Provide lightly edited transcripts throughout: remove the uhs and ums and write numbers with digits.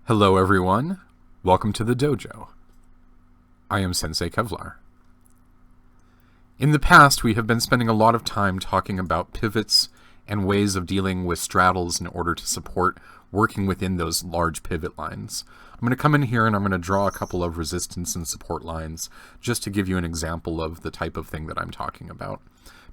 Hello everyone, welcome to the dojo. I am Sensei Kevlar. In the past, we have been spending a lot of time talking about pivots and ways of dealing with straddles in order to support working within those large pivot lines. I'm going to come in here and I'm going to draw a couple of resistance and support lines just to give you an example of the type of thing that I'm talking about.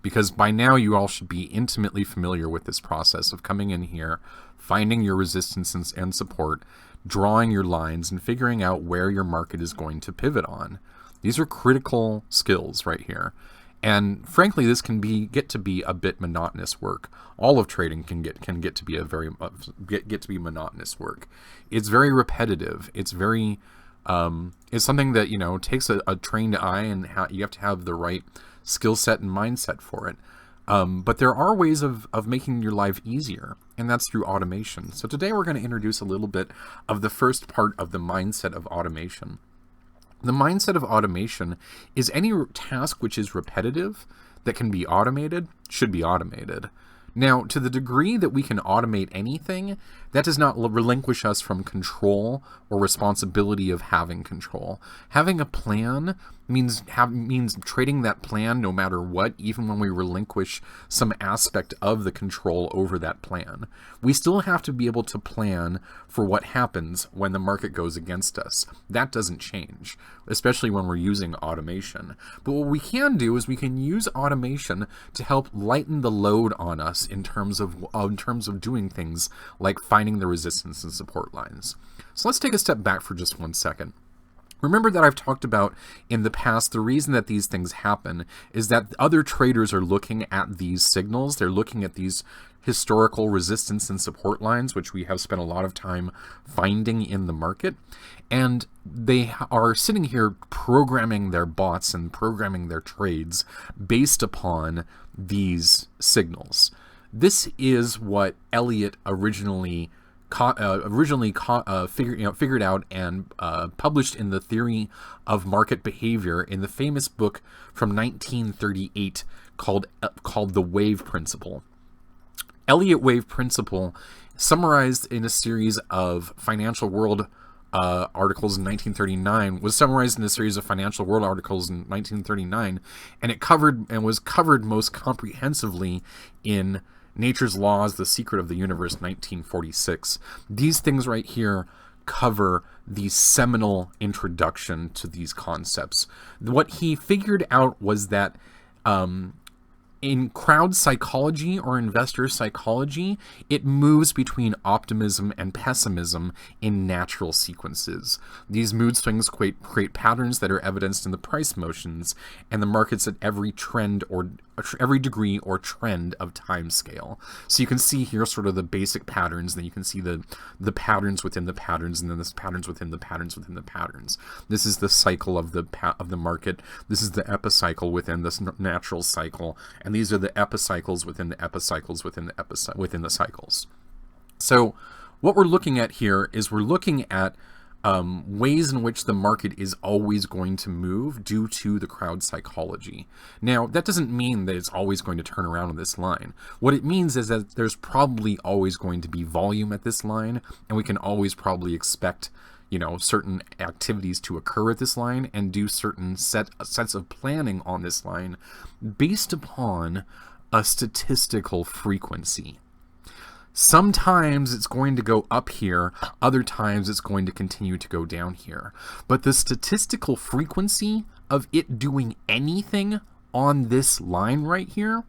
Because by now you all should be intimately familiar with this process of coming in here, finding your resistance and support, drawing your lines, and figuring out where your market is going to pivot on. These are critical skills right here. And frankly, this can get to be a bit monotonous work. All of trading can get to be a very get to be monotonous work. It's very repetitive. It's very it's something that takes a trained eye, and you have to have the right skill set and mindset for it. But there are ways of making your life easier, and that's through automation. So today we're going to introduce a little bit of the first part of the mindset of automation. The mindset of automation is any task which is repetitive that can be automated should be automated. Now, to the degree that we can automate anything, that does not relinquish us from control or responsibility of having control. Having a plan means trading that plan no matter what, even when we relinquish some aspect of the control over that plan. We still have to be able to plan for what happens when the market goes against us. That doesn't change, especially when we're using automation. But what we can do is we can use automation to help lighten the load on us in terms of doing things like finding the resistance and support lines. So let's take a step back for just 1 second. Remember that I've talked about in the past, the reason that these things happen is that other traders are looking at these signals. They're looking at these historical resistance and support lines, which we have spent a lot of time finding in the market. And they are sitting here programming their bots and programming their trades based upon these signals. This is what Elliott originally figured out and published in the Theory of Market Behavior in the famous book from 1938 called the Wave Principle. Elliott Wave Principle, summarized in a series of Financial World articles in 1939, was summarized in a series of Financial World articles in 1939, and it was covered most comprehensively in Nature's Laws, The Secret of the Universe, 1946. These things right here cover the seminal introduction to these concepts. What he figured out was that in crowd psychology or investor psychology, it moves between optimism and pessimism in natural sequences. These mood swings create patterns that are evidenced in the price motions and the markets at every degree or trend of time scale. So you can see here sort of the basic patterns, then you can see the patterns within the patterns, and then the patterns within the patterns within the patterns. This is the cycle of the market. This is the epicycle within this natural cycle, and these are the epicycles within the epicycles within the cycles. So what we're looking at here is we're looking at ways in which the market is always going to move due to the crowd psychology. Now, that doesn't mean that it's always going to turn around on this line. What it means is that there's probably always going to be volume at this line, and we can always probably expect certain activities to occur at this line and do certain sets of planning on this line based upon a statistical frequency. Sometimes it's going to go up here, other times it's going to continue to go down here. But the statistical frequency of it doing anything on this line right here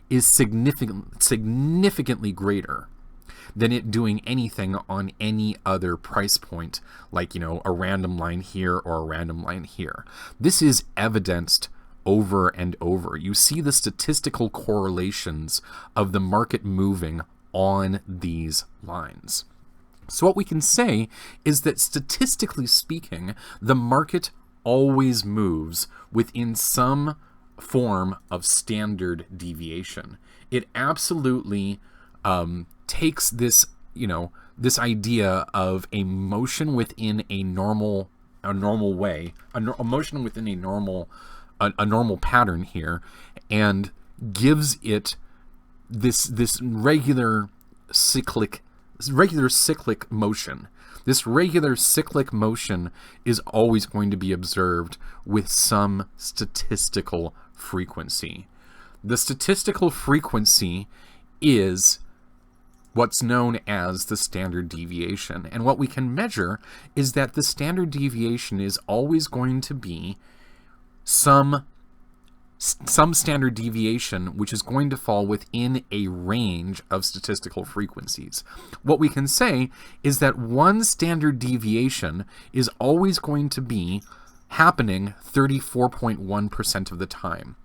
is significantly greater than it doing anything on any other price point, like a random line here or a random line here. This is evidenced over and over. You see the statistical correlations of the market moving on these lines. So what we can say is that statistically speaking, the market always moves within some form of standard deviation. It absolutely takes this idea of a motion within a normal way, a motion within a normal pattern here, and gives it this regular cyclic motion. This regular cyclic motion is always going to be observed with some statistical frequency. The statistical frequency is what's known as the standard deviation. And what we can measure is that the standard deviation is always going to be some standard deviation which is going to fall within a range of statistical frequencies. What we can say is that one standard deviation is always going to be happening 34.1% of the time.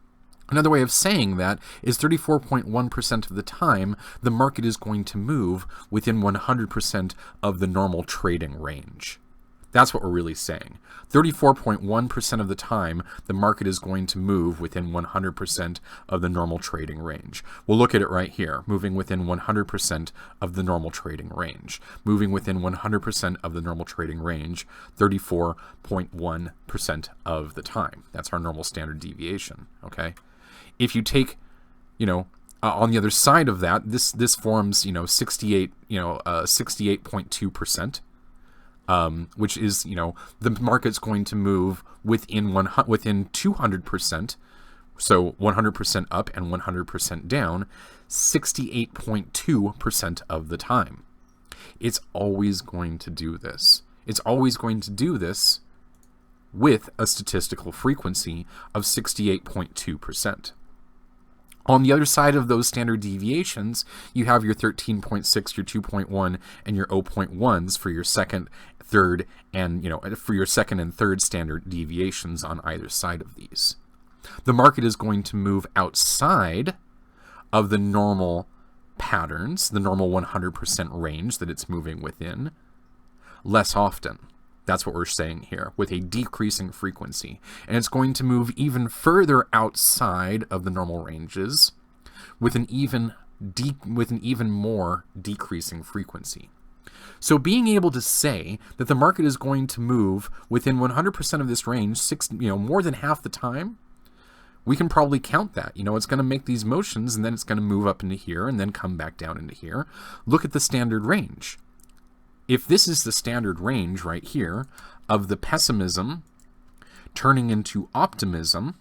Another way of saying that is 34.1% of the time, the market is going to move within 100% of the normal trading range. That's what we're really saying. 34.1% of the time, the market is going to move within 100% of the normal trading range. We'll look at it right here, moving within 100% of the normal trading range. Moving within 100% of the normal trading range, 34.1% of the time. That's our normal standard deviation, okay? If you take, on the other side of that, this forms, 68.2%. Which is, the market's going to move within 200%, so 100% up and 100% down, 68.2% of the time. It's always going to do this. It's always going to do this with a statistical frequency of 68.2%. On the other side of those standard deviations, you have your 13.6, your 2.1, and your 0.1s for your second, third, and for your second and third standard deviations on either side of these. The market is going to move outside of the normal patterns, the normal 100% range that it's moving within, less often. That's what we're saying here, with a decreasing frequency. And it's going to move even further outside of the normal ranges with an even more decreasing frequency. So being able to say that the market is going to move within 100% of this range, more than half the time, we can probably count that. It's going to make these motions, and then it's going to move up into here and then come back down into here. Look at the standard range. If this is the standard range right here of the pessimism turning into optimism,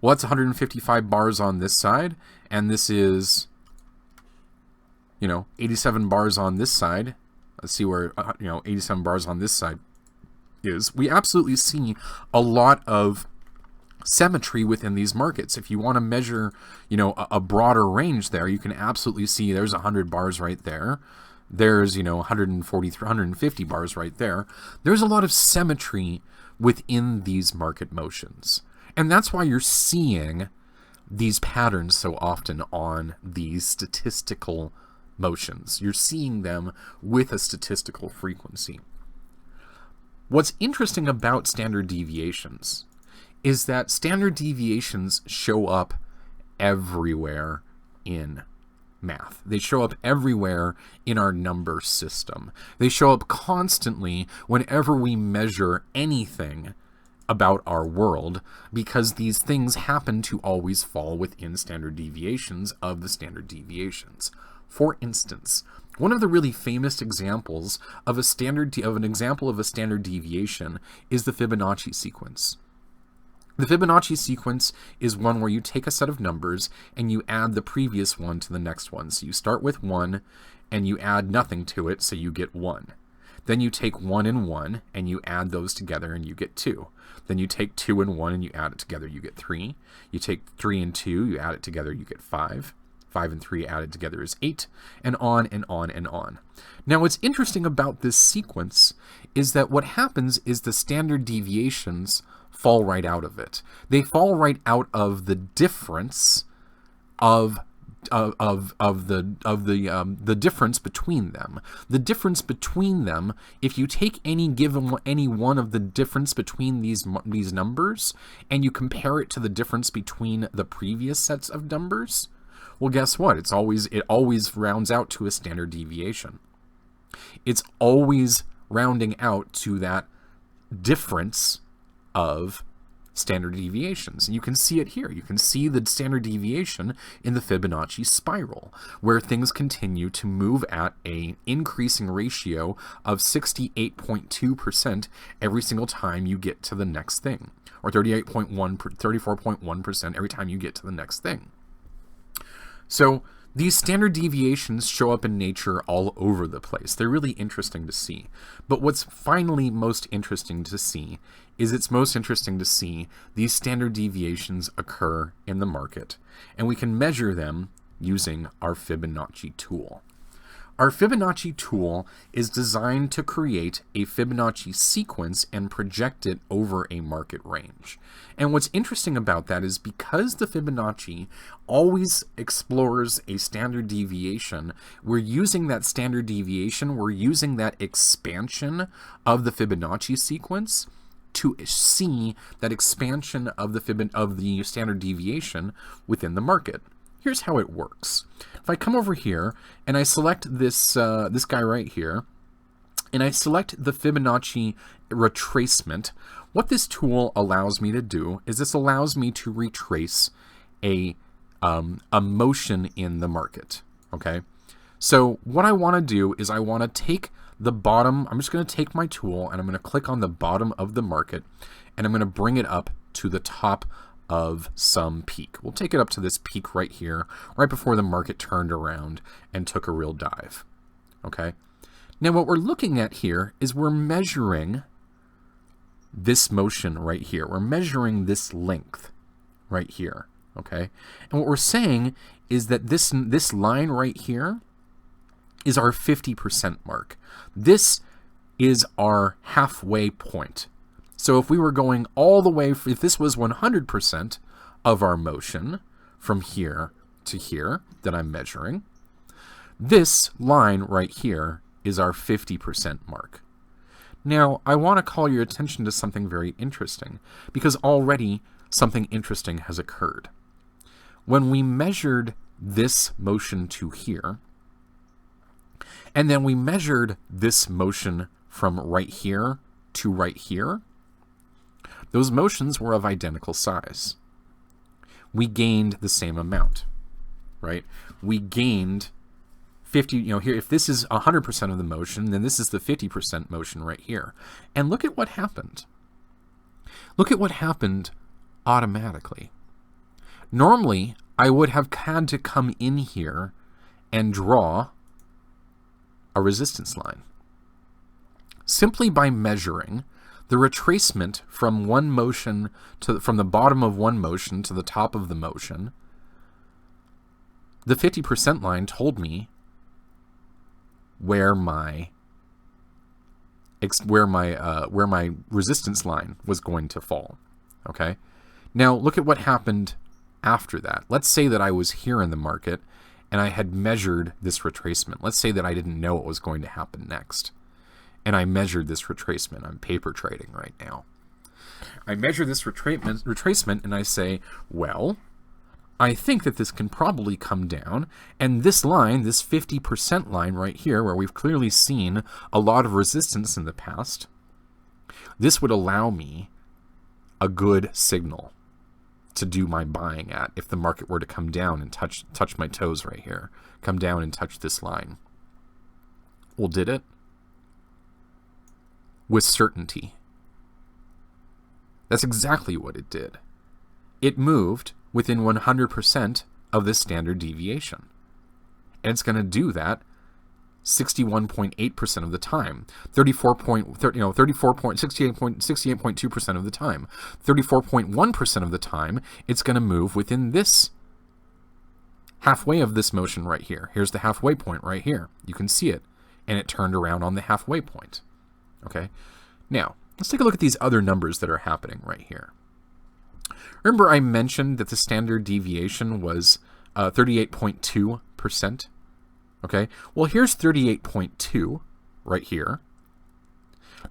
well, that's 155 bars on this side, and this is, 87 bars on this side. Let's see where, 87 bars on this side is. We absolutely see a lot of symmetry within these markets. If you want to measure, a broader range there, you can absolutely see there's 100 bars right there. There's, 140, 150 bars right there. There's a lot of symmetry within these market motions. And that's why you're seeing these patterns so often on these statistical motions. You're seeing them with a statistical frequency. What's interesting about standard deviations is that standard deviations show up everywhere in math. They show up everywhere in our number system. They show up constantly whenever we measure anything about our world, because these things happen to always fall within standard deviations of the standard deviations. For instance, one of the really famous examples of an example of a standard deviation is the Fibonacci sequence. The Fibonacci sequence is one where you take a set of numbers and you add the previous one to the next one. So you start with 1 and you add nothing to it, so you get 1. Then you take 1 and 1 and you add those together and you get 2. Then you take 2 and 1 and you add it together, you get 3. You take 3 and 2, you add it together, you get 5. 5 and 3 added together is 8, and on and on and on. Now, what's interesting about this sequence is that what happens is the standard deviations fall right out of it. They fall right out of the difference of the difference between them. The difference between them, if you take any one of the difference between these numbers and you compare it to the difference between the previous sets of numbers, well, guess what? It always rounds out to a standard deviation. It's always rounding out to that difference of standard deviations. And you can see it here. You can see the standard deviation in the Fibonacci spiral, where things continue to move at an increasing ratio of 68.2% every single time you get to the next thing, or 34.1% every time you get to the next thing. So these standard deviations show up in nature all over the place. They're really interesting to see. But what's finally most interesting to see is it's most interesting to see these standard deviations occur in the market, and we can measure them using our Fibonacci tool. Our Fibonacci tool is designed to create a Fibonacci sequence and project it over a market range. And what's interesting about that is because the Fibonacci always explores a standard deviation, we're using that standard deviation, we're using that expansion of the Fibonacci sequence to see that expansion of the standard deviation within the market. Here's how it works. If I come over here and I select this guy right here, and I select the Fibonacci retracement, what this tool allows me to do is this allows me to retrace a motion in the market. Okay, so what I want to do is I want to take the bottom. I'm just going to take my tool and I'm going to click on the bottom of the market, and I'm going to bring it up to the top of some peak. We'll take it up to this peak right here, right before the market turned around and took a real dive. Okay. Now what we're looking at here is we're measuring this motion right here. We're measuring this length right here. Okay. And what we're saying is that this line right here is our 50% mark. This is our halfway point. So if we were going all the way, if this was 100% of our motion from here to here that I'm measuring, this line right here is our 50% mark. Now, I want to call your attention to something very interesting, because already something interesting has occurred. When we measured this motion to here, and then we measured this motion from right here to right here, those motions were of identical size. We gained the same amount, right? We gained 50, here, if this is 100% of the motion, then this is the 50% motion right here. And look at what happened. Look at what happened automatically. Normally, I would have had to come in here and draw a resistance line. Simply by measuring the retracement from one motion from the bottom of one motion to the top of the motion, the 50% line told me where my resistance line was going to fall. Okay? Now look at what happened after that. Let's say that I was here in the market and I had measured this retracement. Let's say that I didn't know what was going to happen next. And I measured this retracement. I'm paper trading right now. I measure this retracement and I say, well, I think that this can probably come down, and this line, this 50% line right here, where we've clearly seen a lot of resistance in the past, this would allow me a good signal to do my buying at if the market were to come down and touch my toes right here, come down and touch this line. Well, did it? With certainty. That's exactly what it did. It moved within 100% of the standard deviation. And it's going to do that 61.8% of the time, 68.2% of the time, 34.1% of the time, it's going to move within this halfway of this motion right here. Here's the halfway point right here. You can see it. And it turned around on the halfway point. Okay, now let's take a look at these other numbers that are happening right here. Remember I mentioned that the standard deviation was 38.2%. Okay, well here's 38.2 right here.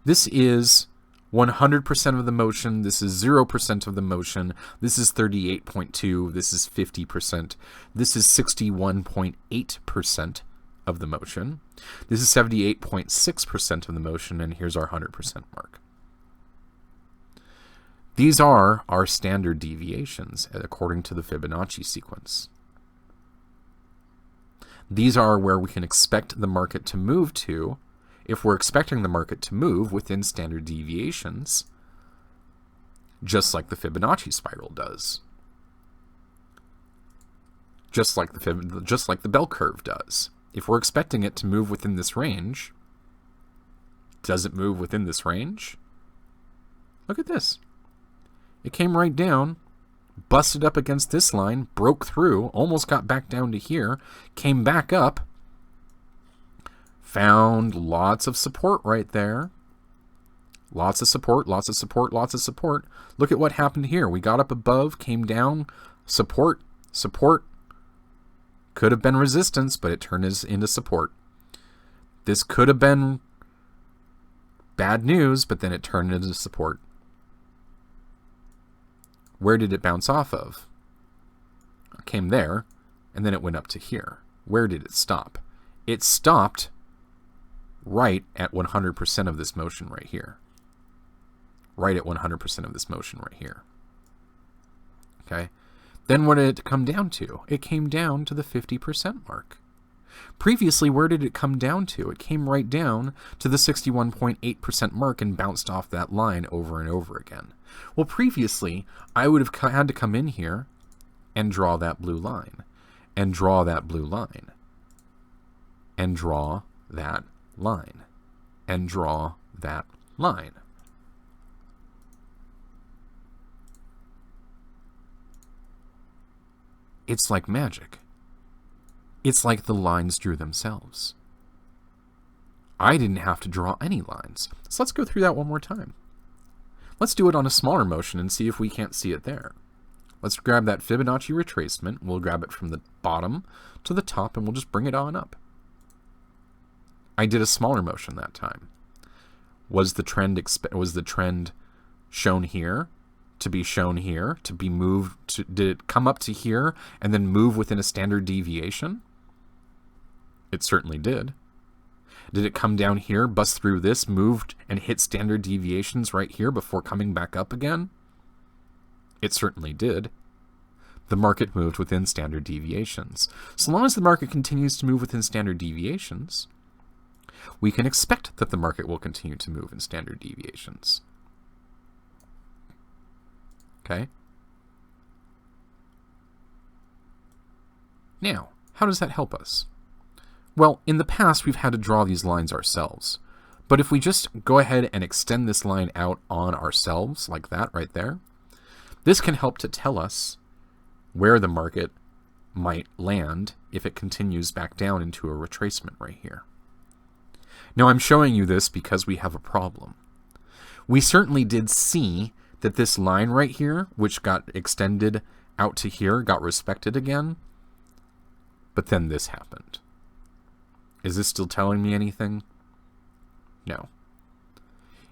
This is 100% of the motion. This is 0% of the motion. This is 38.2. This is 50%. This is 61.8% of the motion. This is 78.6% of the motion, and here's our 100% mark. These are our standard deviations according to the Fibonacci sequence. These are where we can expect the market to move to if we're expecting the market to move within standard deviations, just like the Fibonacci spiral does. Just like the bell curve does. If we're expecting it to move within this range, does it move within this range? Look at this. It came right down, busted up against this line, broke through, almost got back down to here, came back up, found lots of support right there. Lots of support, lots of support, lots of support. Look at what happened here. We got up above, came down, support, support. Could have been resistance, but it turned into support. This could have been bad news, but then it turned into support. Where did it bounce off of? It came there, and then it went up to here. Where did it stop? It stopped right at 100% of this motion right here. Right at 100% of this motion right here. Okay? Then what did it come down to? It came down to the 50% mark. Previously, where did it come down to? It came right down to the 61.8% mark and bounced off that line over and over again. Well, previously, I would have had to come in here and draw that blue line, and draw that blue line, and draw that line, and draw that line. It's like magic. It's like the lines drew themselves. I didn't have to draw any lines. So let's go through that one more time. Let's do it on a smaller motion and see if we can't see it there. Let's grab that Fibonacci retracement. We'll grab it from the bottom to the top and we'll just bring it on up. I did a smaller motion that time. Was the trend shown here? To be shown here, to be moved to, did it come up to here and then move within a standard deviation? It certainly did. Did it come down here, bust through this, moved and hit standard deviations right here before coming back up again? It certainly did. The market moved within standard deviations. So long as the market continues to move within standard deviations, we can expect that the market will continue to move in standard deviations. Okay. Now, how does that help us? Well, in the past, we've had to draw these lines ourselves. But if we just go ahead and extend this line out on ourselves, like that right there, this can help to tell us where the market might land if it continues back down into a retracement right here. Now, I'm showing you this because we have a problem. We certainly did see that this line right here, which got extended out to here, got respected again. But then this happened. Is this still telling me anything? No.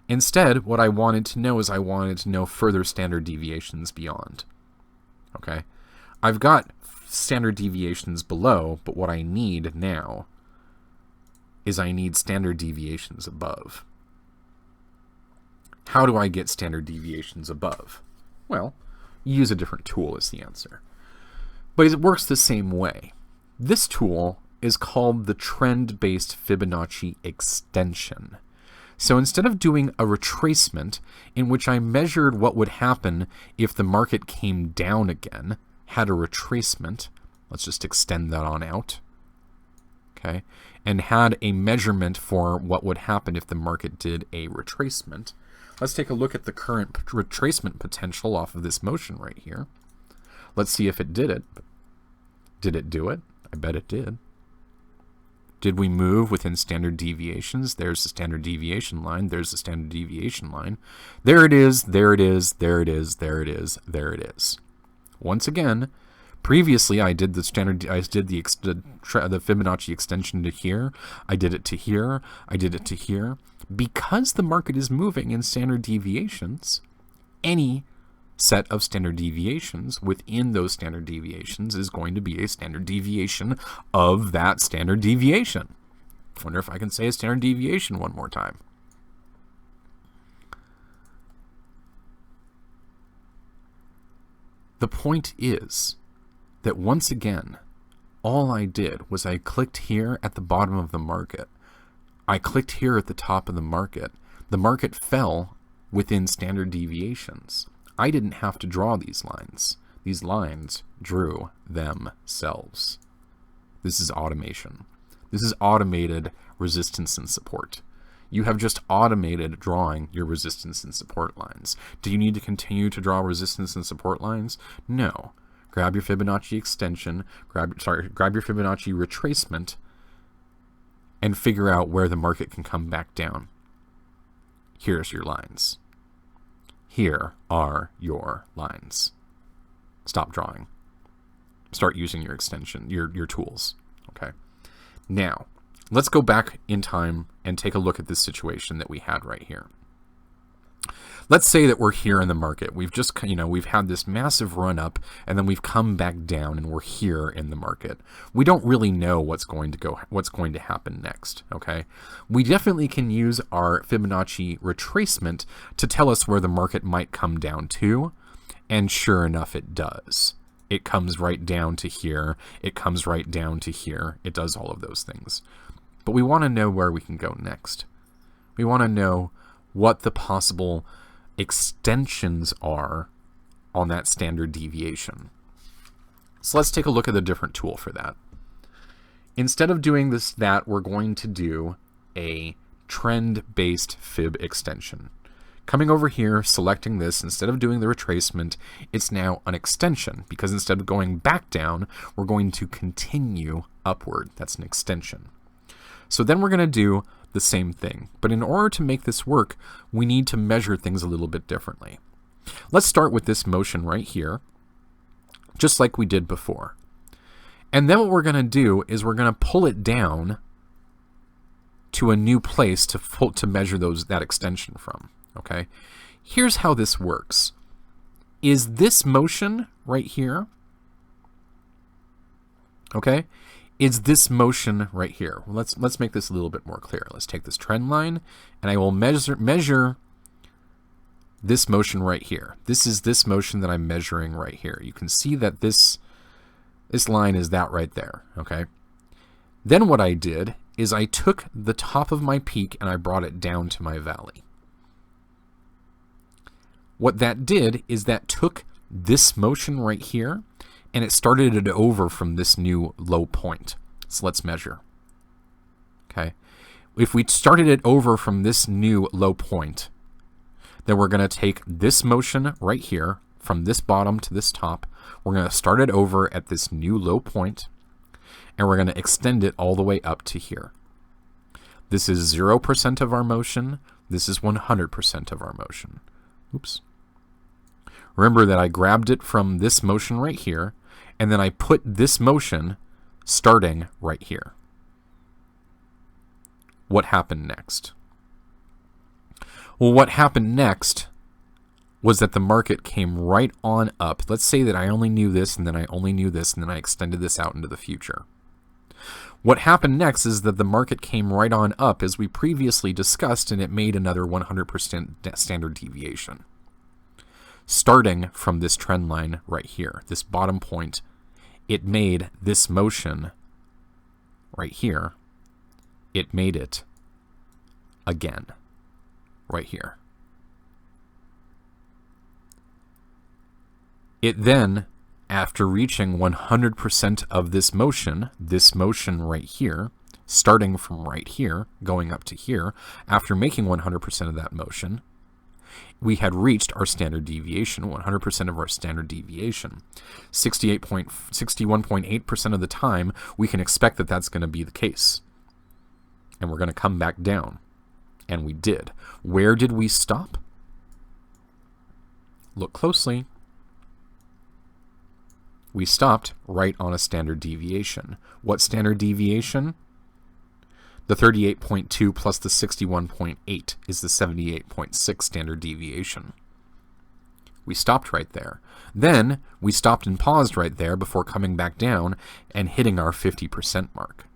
Instead, what I wanted to know is I wanted to know further standard deviations beyond. Okay? I've got standard deviations below, but what I need now is I need standard deviations above. How do I get standard deviations above? Well, use a different tool is the answer. But it works the same way. This tool is called the trend-based Fibonacci extension. So instead of doing a retracement in which I measured what would happen if the market came down again, had a retracement, let's just extend that on out, okay, and had a measurement for what would happen if the market did a retracement. Let's take a look at the current retracement potential off of this motion right here. Let's see if it did it. Did it do it? I bet it did. Did we move within standard deviations? There's the standard deviation line. There's the standard deviation line. There it is. There it is. There it is. There it is. There it is. Once again, previously I did the Fibonacci extension to here. I did it to here. I did it to here. Because the market is moving in standard deviations, any set of standard deviations within those standard deviations is going to be a standard deviation of that standard deviation. I wonder if I can say a standard deviation one more time. The point is that once again, all I did was I clicked here at the bottom of the market. I clicked here at the top of the market. The market fell within standard deviations. I didn't have to draw these lines. These lines drew themselves. This is automation. This is automated resistance and support. You have just automated drawing your resistance and support lines. Do you need to continue to draw resistance and support lines? No. Grab your Fibonacci extension, grab your Fibonacci retracement, and figure out where the market can come back down. Here's your lines. Here are your lines. Stop drawing. Start using your extension, your tools. Okay. Now, let's go back in time and take a look at this situation that we had right here. Let's say that we're here in the market. We've just, we've had this massive run up, and then we've come back down, and we're here in the market. We don't really know what's going to happen next. Okay, we definitely can use our Fibonacci retracement to tell us where the market might come down to, and sure enough, it does. It comes right down to here. It comes right down to here. It does all of those things. But we want to know where we can go next. We want to know what the possible extensions are on that standard deviation. So let's take a look at a different tool for that. Instead of doing that, we're going to do a trend-based fib extension. Coming over here, selecting this, instead of doing the retracement, it's now an extension, because instead of going back down, we're going to continue upward. That's an extension. So then we're going to do the same thing. But in order to make this work, we need to measure things a little bit differently. Let's start with this motion right here, just like we did before. And then what we're going to do is we're going to pull it down to a new place to measure that extension from. Okay? Here's how this works. Is this motion right here? Okay? Is this motion right here? Well, let's make this a little bit more clear. Let's take this trend line, and I will measure this motion right here. This is this motion that I'm measuring right here. You can see that this line is that right there. Okay. Then what I did is I took the top of my peak and I brought it down to my valley. What that did is that took this motion right here, and it started it over from this new low point. So let's measure. Okay. If we started it over from this new low point, then we're going to take this motion right here, from this bottom to this top. We're going to start it over at this new low point, and we're going to extend it all the way up to here. This is 0% of our motion. This is 100% of our motion. Oops. Remember that I grabbed it from this motion right here, and then I put this motion starting right here. What happened next? Well, what happened next was that the market came right on up. Let's say that I only knew this, and then I only knew this, and then I extended this out into the future. What happened next is that the market came right on up as we previously discussed, and it made another 100% standard deviation. Starting from this trend line right here, this bottom point, it made this motion right here. It made it again right here. It then, after reaching 100% of this motion right here, starting from right here, going up to here, after making 100% of that motion, we had reached our standard deviation, 100% of our standard deviation. 61.8% of the time, we can expect that that's going to be the case. And we're going to come back down. And we did. Where did we stop? Look closely. We stopped right on a standard deviation. What standard deviation? The 38.2 plus the 61.8 is the 78.6 standard deviation. We stopped right there. Then we stopped and paused right there before coming back down and hitting our 50% mark.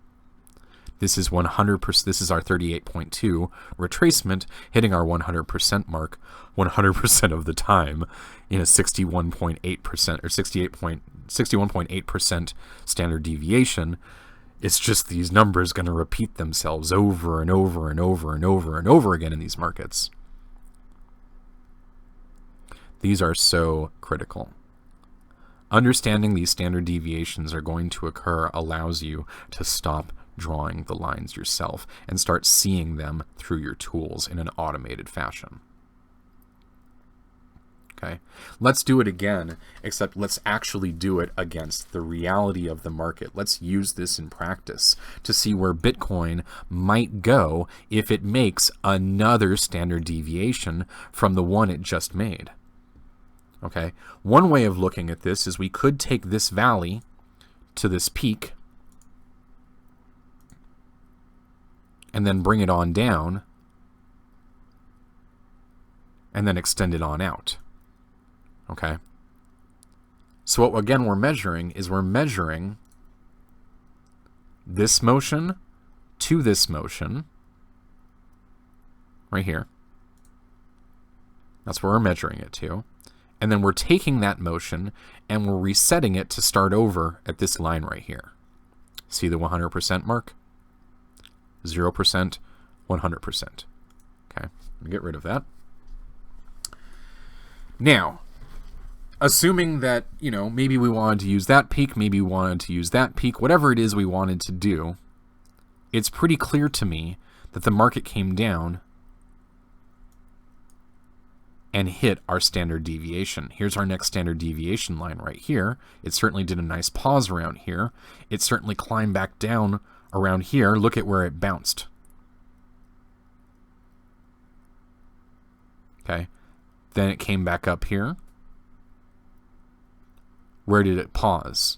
This is 100%. This is our 38.2 retracement, hitting our 100% mark 100% of the time in a 61.8% or 61.8% standard deviation. It's just these numbers going to repeat themselves over and over and over and over and over again in these markets. These are so critical. Understanding these standard deviations are going to occur allows you to stop drawing the lines yourself and start seeing them through your tools in an automated fashion. Okay, let's do it again, except let's actually do it against the reality of the market. Let's use this in practice to see where Bitcoin might go if it makes another standard deviation from the one it just made. Okay, one way of looking at this is we could take this valley to this peak and then bring it on down and then extend it on out. Okay, so what again we're measuring is we're measuring this motion to this motion right here. That's where we're measuring it to. And then we're taking that motion and we're resetting it to start over at this line right here. See the 100% mark? 0%, 100%. Okay, let me get rid of that. Now, assuming that, maybe we wanted to use that peak, maybe we wanted to use that peak, whatever it is we wanted to do, it's pretty clear to me that the market came down and hit our standard deviation. Here's our next standard deviation line right here. It certainly did a nice pause around here. It certainly climbed back down around here. Look at where it bounced. Okay. Then it came back up here. Where did it pause?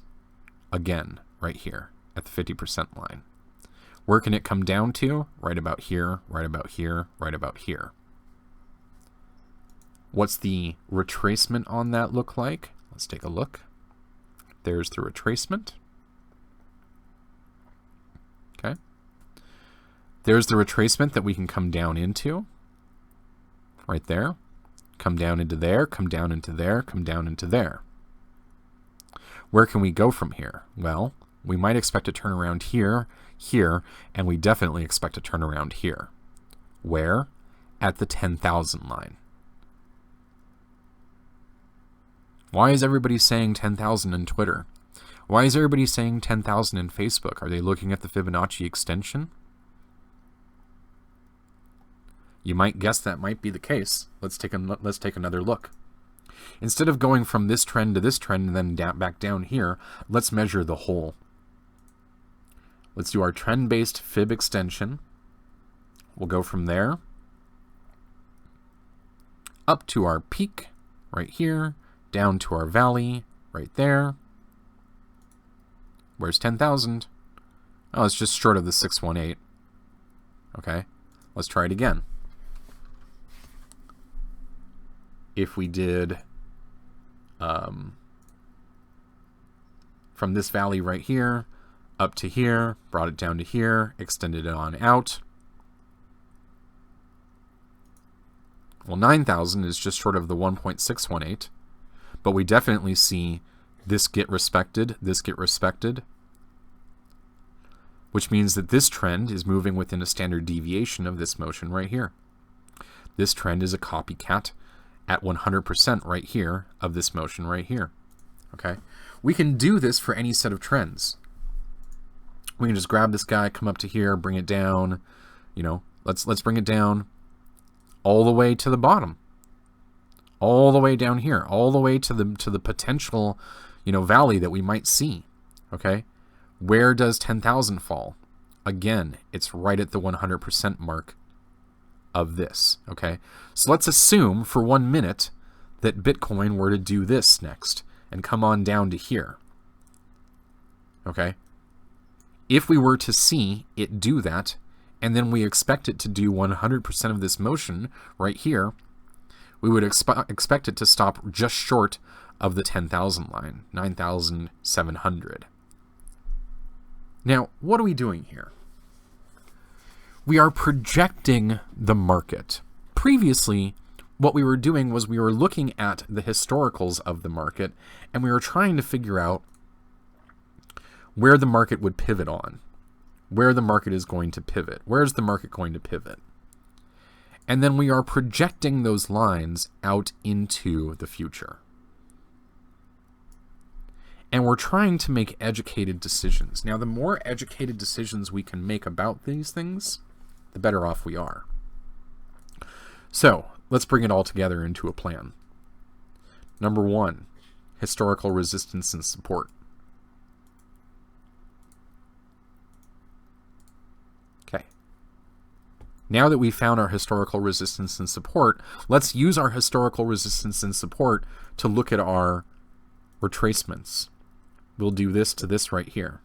Again, right here at the 50% line. Where can it come down to? Right about here, right about here, right about here. What's the retracement on that look like? Let's take a look. There's the retracement. Okay. There's the retracement that we can come down into. Right there. Come down into there, come down into there, come down into there. Where can we go from here? Well, we might expect to turn around here, here, and we definitely expect to turn around here. Where? At the 10,000 line. Why is everybody saying 10,000 in Twitter? Why is everybody saying 10,000 in Facebook? Are they looking at the Fibonacci extension? You might guess that might be the case. Let's take another look. Instead of going from this trend to this trend and then back down here, let's measure the whole. Let's do our trend-based fib extension. We'll go from there up to our peak right here, down to our valley right there. Where's 10,000? Oh, it's just short of the 618. Okay, let's try it again. If we did from this valley right here up to here, brought it down to here, extended it on out. Well, 9,000 is just short of the 1.618, but we definitely see this get respected, which means that this trend is moving within a standard deviation of this motion right here. This trend is a copycat at 100% right here of this motion right here. Okay, we can do this for any set of trends. We can just grab this guy, come up to here, bring it down. Let's bring it down all the way to the bottom, all the way down here, all the way to the potential, valley that we might see. Okay, where does 10,000 fall? Again, it's right at the 100% mark of this. Okay, so let's assume for 1 minute that Bitcoin were to do this next and come on down to here. Okay, if we were to see it do that, and then we expect it to do 100% of this motion right here, we would expect it to stop just short of the 10,000 line, 9,700. Now, what are we doing here? we are projecting the market. Previously, what we were doing was we were looking at the historicals of the market, and we were trying to figure out where the market would pivot on, where the market is going to pivot. Where's the market going to pivot? And then we are projecting those lines out into the future. And we're trying to make educated decisions. Now, the more educated decisions we can make about these things, the better off we are. So, let's bring it all together into a plan. Number 1, historical resistance and support. Okay. Now that we've found our historical resistance and support, let's use our historical resistance and support to look at our retracements. We'll do this to this right here.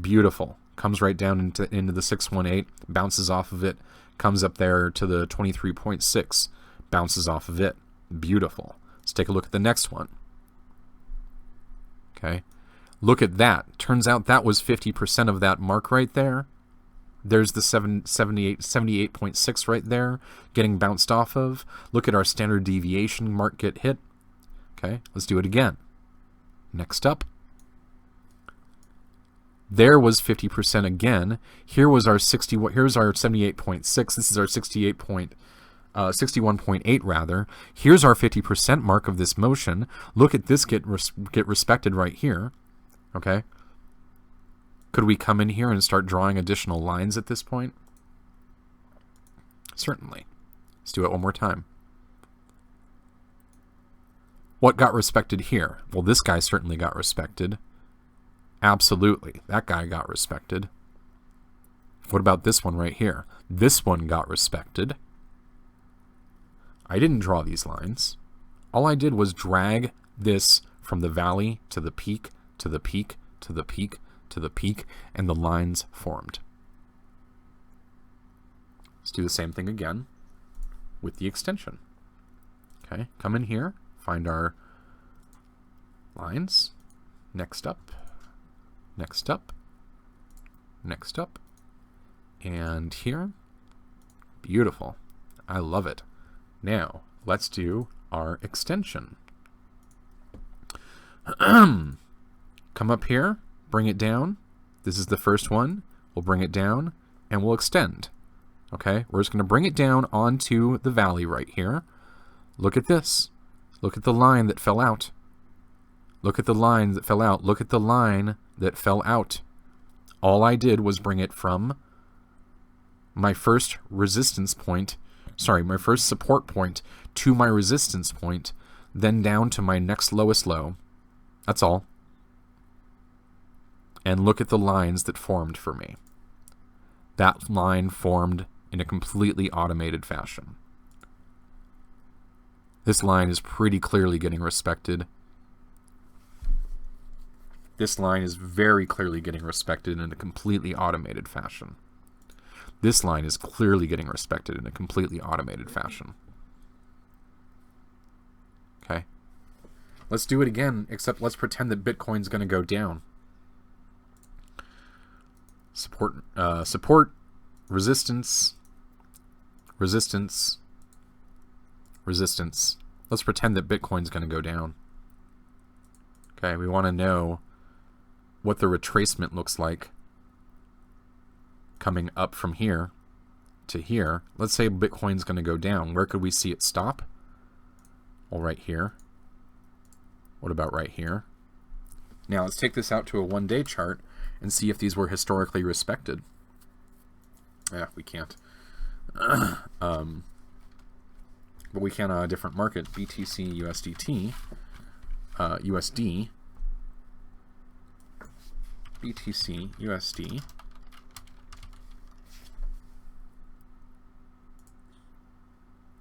Beautiful. Comes right down into the 618, bounces off of it, comes up there to the 23.6, bounces off of it. Beautiful. Let's take a look at the next one. Okay. Look at that. Turns out that was 50% of that mark right there. There's the 78.6 right there, getting bounced off of. Look at our standard deviation mark get hit. Okay, let's do it again. Next up. There was 50% again. Here was our 60. Here's our 78.6. This is our 61.8 rather. Here's our 50% mark of this motion. Look at this get respected right here. Okay. Could we come in here and start drawing additional lines at this point? Certainly. Let's do it one more time. What got respected here? Well, this guy certainly got respected. Absolutely. That guy got respected. What about this one right here? This one got respected. I didn't draw these lines. All I did was drag this from the valley to the peak, to the peak, to the peak, to the peak, and the lines formed. Let's do the same thing again with the extension. Okay, come in here, find our lines. Next up, next up, next up, and here. Beautiful. I love it. Now, let's do our extension. Come up here, bring it down. This is the first one. We'll bring it down, and we'll extend. Okay, we're just going to bring it down onto the valley right here. Look at this. Look at the line that fell out. Look at the line that fell out. Look at the line that fell out. All I did was bring it from my first resistance point, my first support point to my resistance point, then down to my next lowest low. That's all. And look at the lines that formed for me. That line formed in a completely automated fashion. This line is pretty clearly getting respected. This line is very clearly getting respected in a completely automated fashion. This line is clearly getting respected in a completely automated fashion. Okay. Let's do it again, except let's pretend that Bitcoin's going to go down. Support, resistance, resistance, resistance. Let's pretend that Bitcoin's going to go down. Okay, we want to know what the retracement looks like coming up from here to here. Let's say Bitcoin's going to go down. Where could we see it stop? Well, right here. What about right here? Now, let's take this out to a one-day chart and see if these were historically respected. Yeah, we can't. But we can on a different market, BTC, USDT, USD, BTC, USD.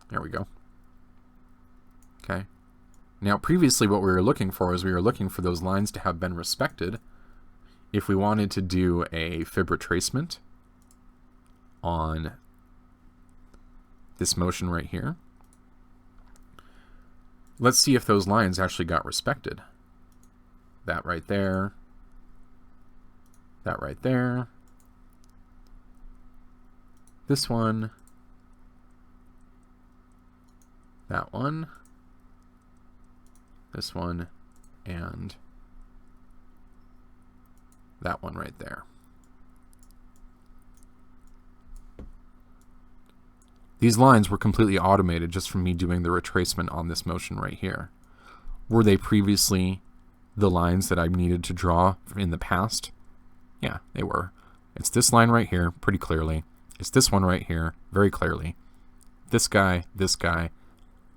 There we go. Okay. Now, previously what we were looking for is we were looking for those lines to have been respected. If we wanted to do a fib retracement on this motion right here, let's see if those lines actually got respected. That right there. That right there. This one. That one. This one. And that one right there. These lines were completely automated just from me doing the retracement on this motion right here. Were they previously the lines that I needed to draw in the past? Yeah, they were. It's this line right here, pretty clearly. It's this one right here, very clearly. This guy,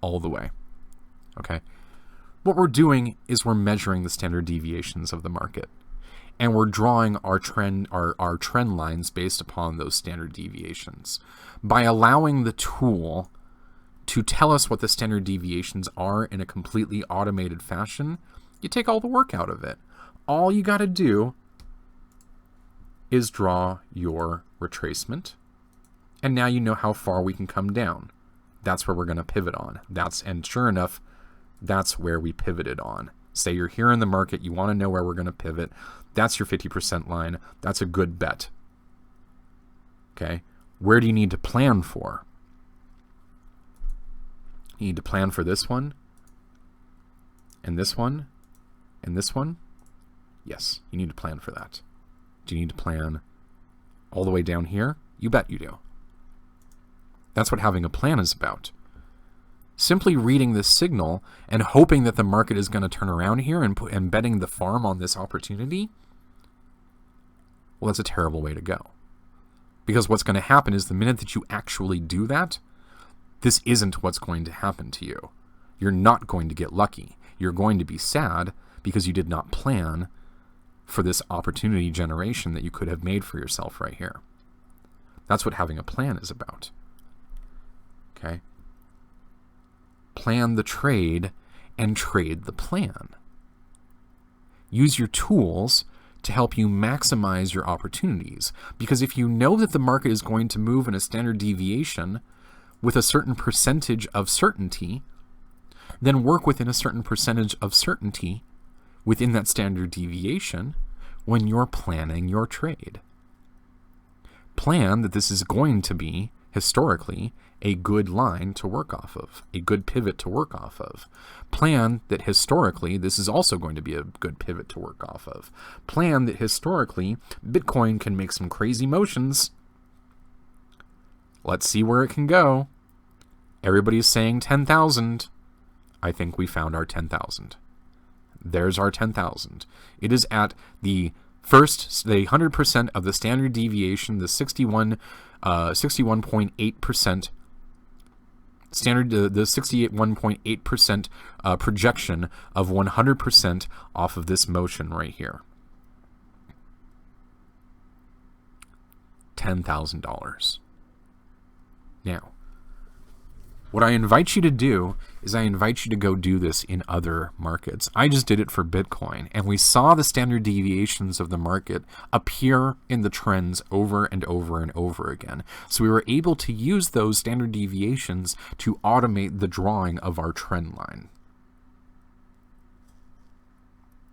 all the way. Okay? What we're doing is we're measuring the standard deviations of the market. And we're drawing our trend lines based upon those standard deviations. By allowing the tool to tell us what the standard deviations are in a completely automated fashion, you take all the work out of it. All you got to do is draw your retracement, and now you know how far we can come down. That's where we're going to pivot on. And sure enough, that's where we pivoted on. Say you're here in the market, you want to know where we're going to pivot. That's your 50% line. That's a good bet. Okay? Where do you need to plan for? You need to plan for this one, and this one, and this one. Yes, you need to plan for that. Do you need to plan all the way down here? You bet you do. That's what having a plan is about. Simply reading this signal and hoping that the market is going to turn around here and betting the farm on this opportunity, well, that's a terrible way to go. Because what's going to happen is the minute that you actually do that, this isn't what's going to happen to you. You're not going to get lucky. You're going to be sad because you did not plan for this opportunity generation that you could have made for yourself right here. That's what having a plan is about. Okay? Plan the trade and trade the plan. Use your tools to help you maximize your opportunities. Because if you know that the market is going to move in a standard deviation with a certain percentage of certainty, then work within a certain percentage of certainty within that standard deviation when you're planning your trade. Plan that this is going to be, historically, a good line to work off of, a good pivot to work off of. Plan that historically this is also going to be a good pivot to work off of. Plan that historically Bitcoin can make some crazy motions. Let's see where it can go. Everybody's saying 10,000. I think we found our 10,000. There's our 10,000. It is at the 100% of the standard deviation, the 61.8% standard, the 61.8% projection of 100% off of this motion right here. $10,000. Now, what I invite you to do is I invite you to go do this in other markets. I just did it for Bitcoin, and we saw the standard deviations of the market appear in the trends over and over and over again. So we were able to use those standard deviations to automate the drawing of our trend line.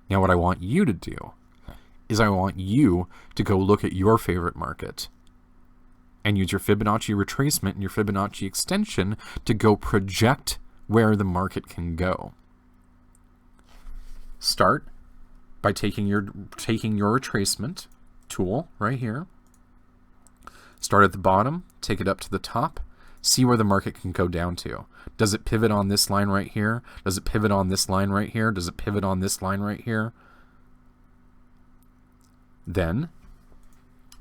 Now what I want you to do is I want you to go look at your favorite market and use your Fibonacci retracement and your Fibonacci extension to go project where the market can go. Start by taking your retracement tool right here. Start at the bottom, take it up to the top, see where the market can go down to. Does it pivot on this line right here? Does it pivot on this line right here? Does it pivot on this line right here? Then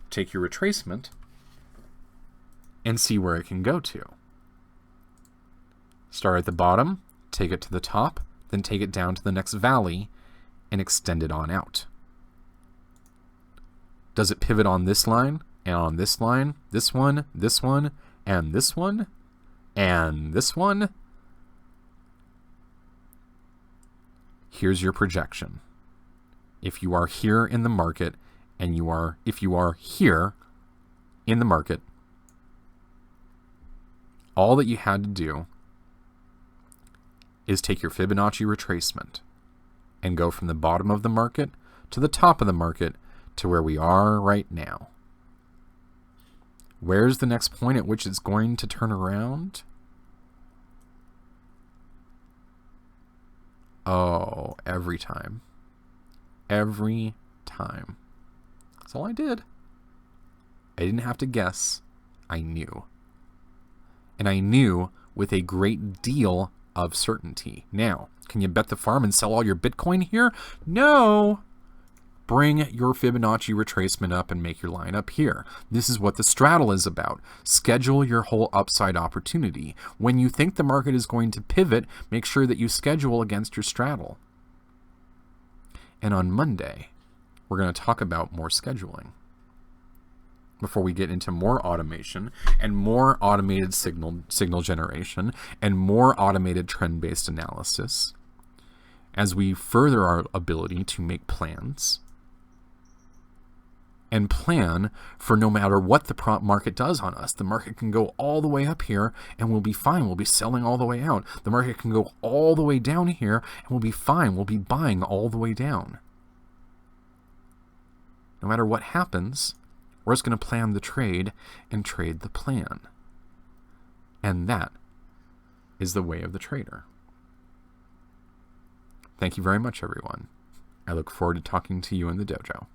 take your retracement and see where it can go to. Start at the bottom, take it to the top, then take it down to the next valley and extend it on out. Does it pivot on this line and on this line, this one, and this one, and this one? Here's your projection. If you are here in the market and if you are here in the market, all that you had to do is take your Fibonacci retracement and go from the bottom of the market to the top of the market to where we are right now. Where's the next point at which it's going to turn around? Oh, every time. Every time. That's all I did. I didn't have to guess. I knew. And I knew with a great deal of certainty. Now, can you bet the farm and sell all your Bitcoin here? No. Bring your Fibonacci retracement up and make your line up here. This is what the straddle is about. Schedule your whole upside opportunity. When you think the market is going to pivot, make sure that you schedule against your straddle. And on Monday, we're going to talk about more scheduling before we get into more automation and more automated signal generation and more automated trend-based analysis as we further our ability to make plans and plan for no matter what the market does on us. The market can go all the way up here and we'll be fine. We'll be selling all the way out. The market can go all the way down here and we'll be fine. We'll be buying all the way down. No matter what happens, we're just going to plan the trade and trade the plan. And that is the way of the trader. Thank you very much, everyone. I look forward to talking to you in the dojo.